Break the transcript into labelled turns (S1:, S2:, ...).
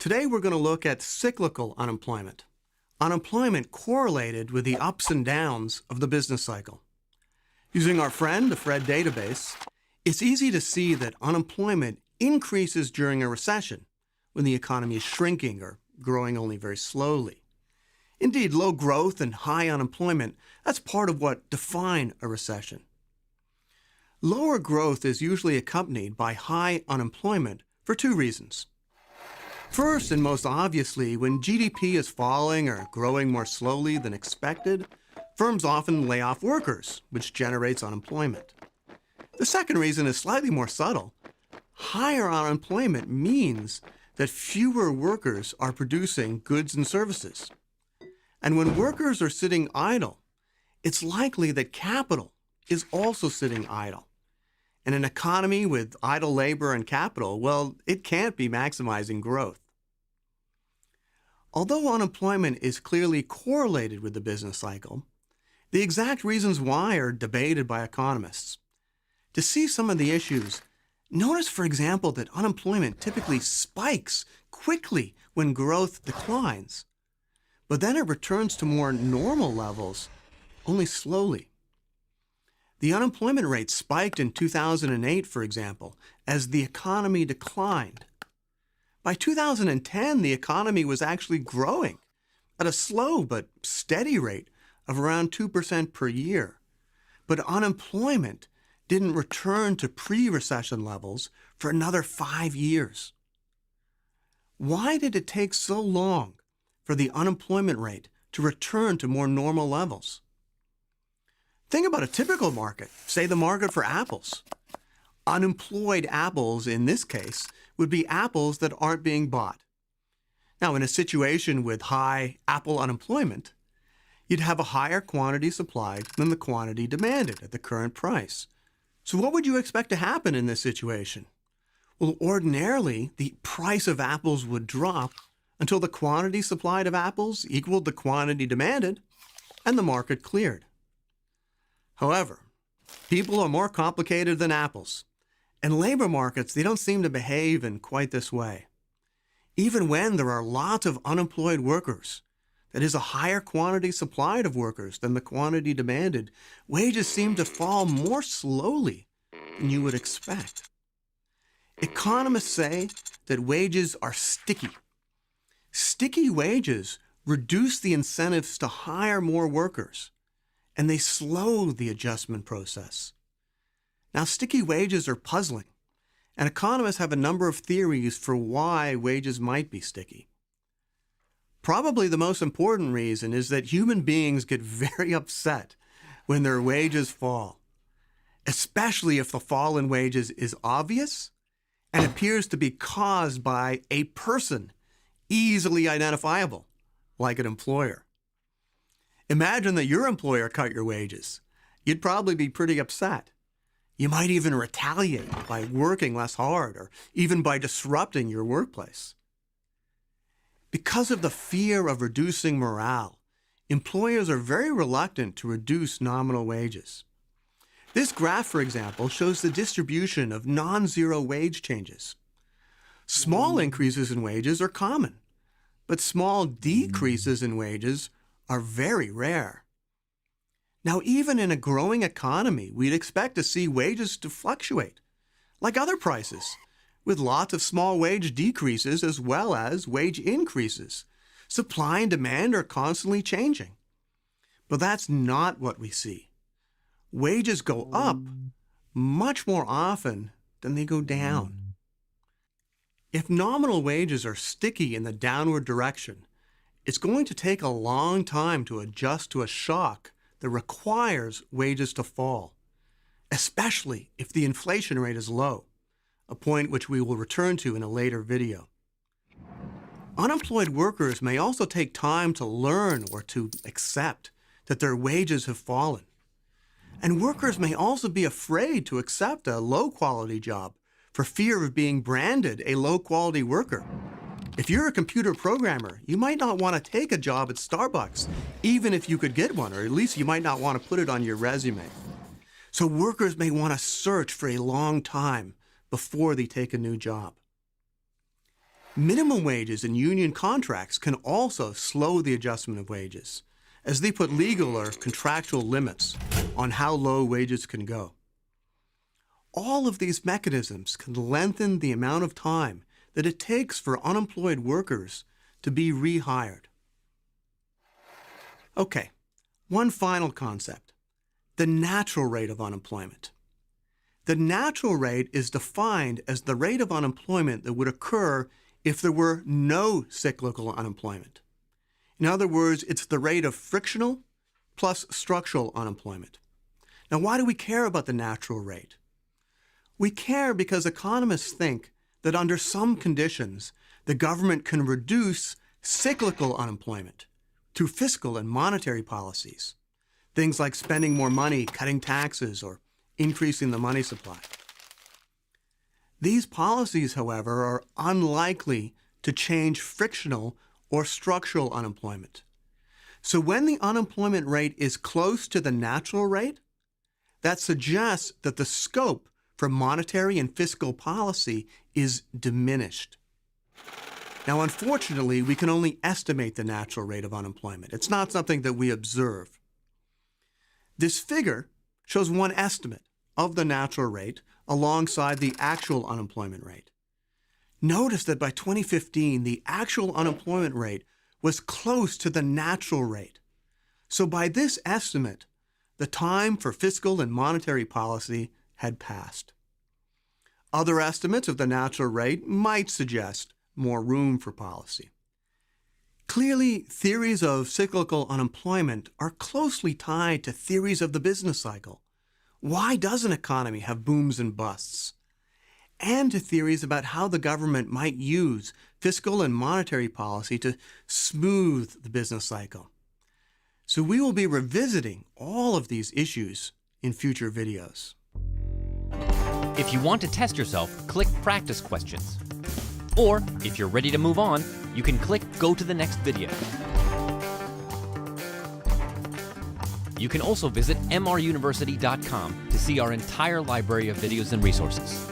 S1: Today we're going to look at cyclical unemployment. Unemployment correlated with the ups and downs of the business cycle. Using our friend, the Fred database, it's easy to see that unemployment increases during a recession when the economy is shrinking or growing only very slowly. Indeed, low growth and high unemployment, that's part of what define a recession. Lower growth is usually accompanied by high unemployment for two reasons. First, and most obviously, when GDP is falling or growing more slowly than expected, firms often lay off workers, which generates unemployment. The second reason is slightly more subtle. Higher unemployment means that fewer workers are producing goods and services. And when workers are sitting idle, it's likely that capital is also sitting idle. In an economy with idle labor and capital, well, it can't be maximizing growth. Although unemployment is clearly correlated with the business cycle, the exact reasons why are debated by economists. To see some of the issues, notice, for example, that unemployment typically spikes quickly when growth declines, but then it returns to more normal levels only slowly. The unemployment rate spiked in 2008, for example, as the economy declined. By 2010, the economy was actually growing at a slow but steady rate of around 2% per year. But unemployment didn't return to pre-recession levels for another 5 years. Why did it take so long for the unemployment rate to return to more normal levels? Think about a typical market, say the market for apples. Unemployed apples, in this case, would be apples that aren't being bought. Now, in a situation with high apple unemployment, you'd have a higher quantity supplied than the quantity demanded at the current price. So what would you expect to happen in this situation? Well, ordinarily, the price of apples would drop until the quantity supplied of apples equaled the quantity demanded and the market cleared. However, people are more complicated than apples, and labor markets, they don't seem to behave in quite this way. Even when there are lots of unemployed workers, that is a higher quantity supplied of workers than the quantity demanded, wages seem to fall more slowly than you would expect. Economists say that wages are sticky. Sticky wages reduce the incentives to hire more workers, and they slow the adjustment process. Now, sticky wages are puzzling, and economists have a number of theories for why wages might be sticky. Probably the most important reason is that human beings get very upset when their wages fall, especially if the fall in wages is obvious and appears to be caused by a person easily identifiable, like an employer. Imagine that your employer cut your wages. You'd probably be pretty upset. You might even retaliate by working less hard or even by disrupting your workplace. Because of the fear of reducing morale, employers are very reluctant to reduce nominal wages. This graph, for example, shows the distribution of non-zero wage changes. Small increases in wages are common, but small decreases in wages are very rare. Now, even in a growing economy, we'd expect to see wages to fluctuate, like other prices, with lots of small wage decreases as well as wage increases. Supply and demand are constantly changing. But that's not what we see. Wages go up much more often than they go down. If nominal wages are sticky in the downward direction, it's going to take a long time to adjust to a shock that requires wages to fall, especially if the inflation rate is low, a point which we will return to in a later video. Unemployed workers may also take time to learn or to accept that their wages have fallen. And workers may also be afraid to accept a low-quality job for fear of being branded a low-quality worker. If you're a computer programmer, you might not want to take a job at Starbucks, even if you could get one, or at least you might not want to put it on your resume. So workers may want to search for a long time before they take a new job. Minimum wages in union contracts can also slow the adjustment of wages, as they put legal or contractual limits on how low wages can go. All of these mechanisms can lengthen the amount of time that it takes for unemployed workers to be rehired. Okay, one final concept: the natural rate of unemployment. The natural rate is defined as the rate of unemployment that would occur if there were no cyclical unemployment. In other words, it's the rate of frictional plus structural unemployment. Now, why do we care about the natural rate? We care because economists think that under some conditions, the government can reduce cyclical unemployment through fiscal and monetary policies, things like spending more money, cutting taxes, or increasing the money supply. These policies, however, are unlikely to change frictional or structural unemployment. So when the unemployment rate is close to the natural rate, that suggests that the scope for monetary and fiscal policy is diminished. Now, unfortunately, we can only estimate the natural rate of unemployment. It's not something that we observe. This figure shows one estimate of the natural rate alongside the actual unemployment rate. Notice that by 2015, the actual unemployment rate was close to the natural rate. So by this estimate, the time for fiscal and monetary policy had passed. Other estimates of the natural rate might suggest more room for policy. Clearly, theories of cyclical unemployment are closely tied to theories of the business cycle. Why does an economy have booms and busts? And to theories about how the government might use fiscal and monetary policy to smooth the business cycle. So we will be revisiting all of these issues in future videos.
S2: If you want to test yourself, click Practice Questions. Or, if you're ready to move on, you can click Go to the next video. You can also visit mruniversity.com to see our entire library of videos and resources.